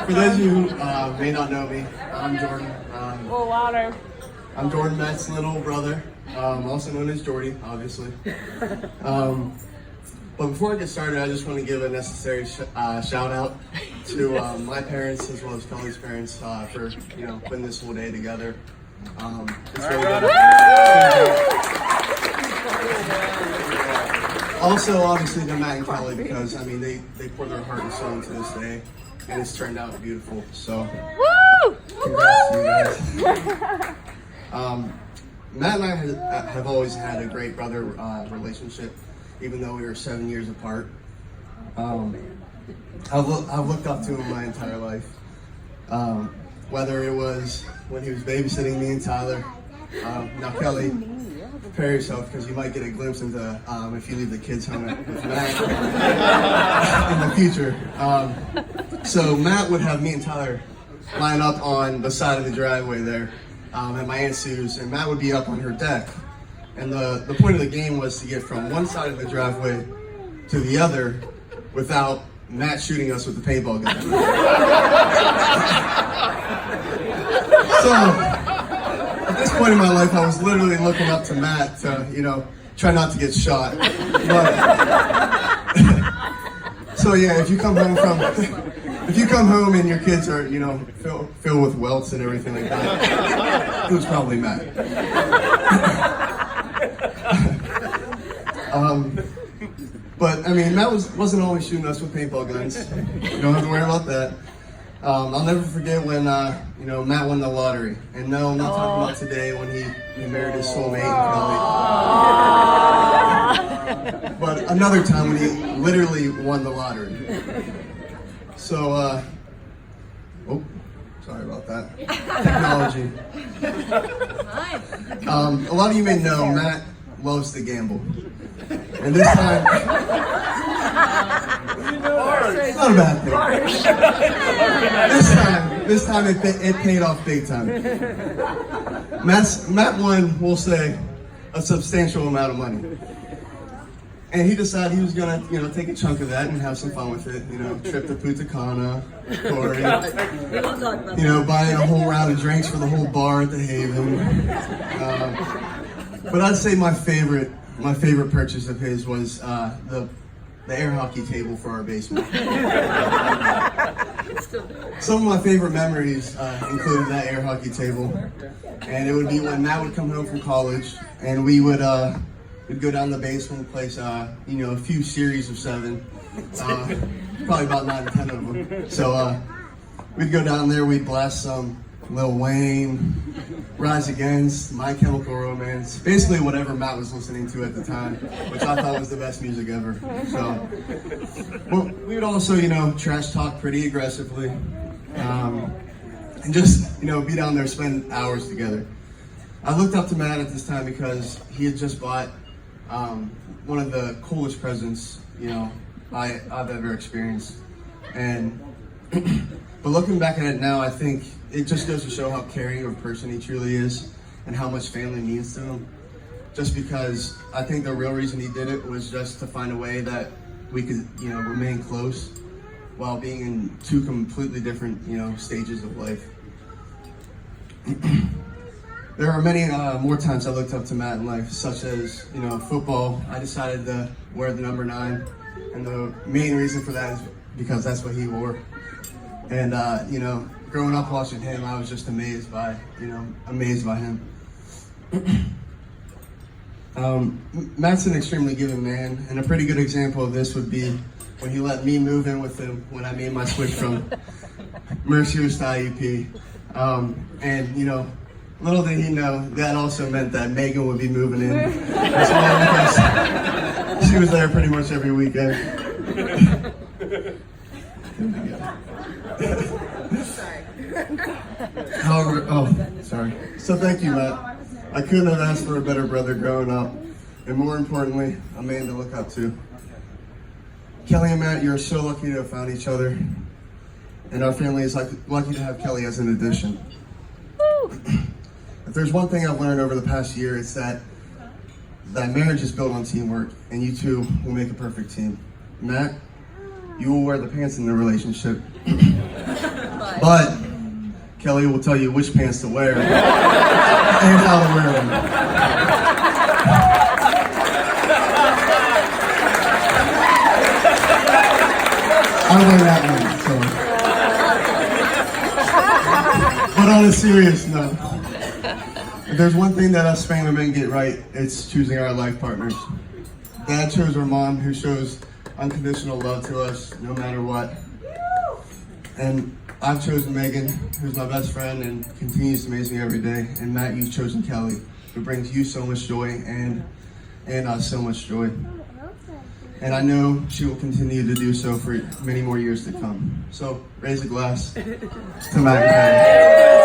For those of you who may not know me, I'm Jordan. I'm Jordan Matt's little brother, also known as Jordy, obviously. But before I get started, I just want to give a necessary shout out to my parents as well as Kelly's parents for putting this whole day together. It's really good. Also, obviously, to Matt and Kelly because I mean they pour their heart and soul into this day, and it's turned out beautiful. So, congrats to you guys. Matt and I have always had a great brother relationship, even though we were 7 years apart. I've looked up to him my entire life. Whether it was when he was babysitting me and Tyler. Now Kelly, prepare yourself because you might get a glimpse into if you leave the kids home with Matt in the future. So Matt would have me and Tyler line up on the side of the driveway there at my Aunt Sue's, and Matt would be up on her deck. And the point of the game was to get from one side of the driveway to the other without Matt shooting us with the paintball gun. So, at this point in my life, I was literally looking up to Matt to, try not to get shot. But, so yeah, if you come home and your kids are, filled with welts and everything like that, it was probably Matt. But I mean, Matt wasn't always shooting us with paintball guns. You don't have to worry about that. I'll never forget when Matt won the lottery. And no, I'm not talking about today when he married his soulmate, Kelly. But another time when he literally won the lottery. So, sorry about that. Technology. A lot of you may know Matt loves to gamble. And this time, it's not a bad thing. This time it paid off big time. Matt won, we'll say, a substantial amount of money. And he decided he was gonna, take a chunk of that and have some fun with it. Trip to Punta Cana, Corey. Buying a whole round of drinks for the whole bar at the Haven. But I'd say my favorite purchase of his was the air hockey table for our basement. Some of my favorite memories included that air hockey table, and it would be when Matt would come home from college, and we'd go down the basement and place a few series of 7, probably about 9 or 10 of them. So we'd go down there, we'd blast some Lil Wayne, Rise Against, My Chemical Romance, basically whatever Matt was listening to at the time, which I thought was the best music ever. So, well, we would also, trash talk pretty aggressively, and just, be down there, spend hours together. I looked up to Matt at this time because he had just bought one of the coolest presents, I've ever experienced, and but looking back at it now, I think it just goes to show how caring of a person he truly is and how much family means to him. Just because I think the real reason he did it was just to find a way that we could, remain close while being in 2 completely different, stages of life. There are many more times I looked up to Matt in life, such as, football. I decided to wear the number 9, and the main reason for that is because that's what he wore. And, growing up watching him, I was just amazed by him. Matt's an extremely giving man, and a pretty good example of this would be when he let me move in with him when I made my switch from Merciers to IUP. And, little did he know, that also meant that Megan would be moving in as well, because she was there pretty much every weekend. Sorry. So thank you, Matt. I couldn't have asked for a better brother growing up, and more importantly, a man to look up to. Kelly and Matt, you're so lucky to have found each other, and our family is lucky to have Kelly as an addition. If there's one thing I've learned over the past year, it's that marriage is built on teamwork, and you two will make a perfect team. Matt, you will wear the pants in the relationship. But Kelly will tell you which pants to wear and how to wear them. I learned that one, so. But on a serious note, if there's one thing that us Spangler men get right, it's choosing our life partners. Dad chose our mom, who shows unconditional love to us no matter what. And I've chosen Megan, who's my best friend and continues to amaze me every day. And Matt, you've chosen Kelly, who brings you so much joy and us so much joy. And I know she will continue to do so for many more years to come. So raise a glass to Matt and Patty.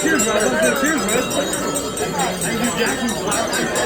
Cheers, man. Cheers, man.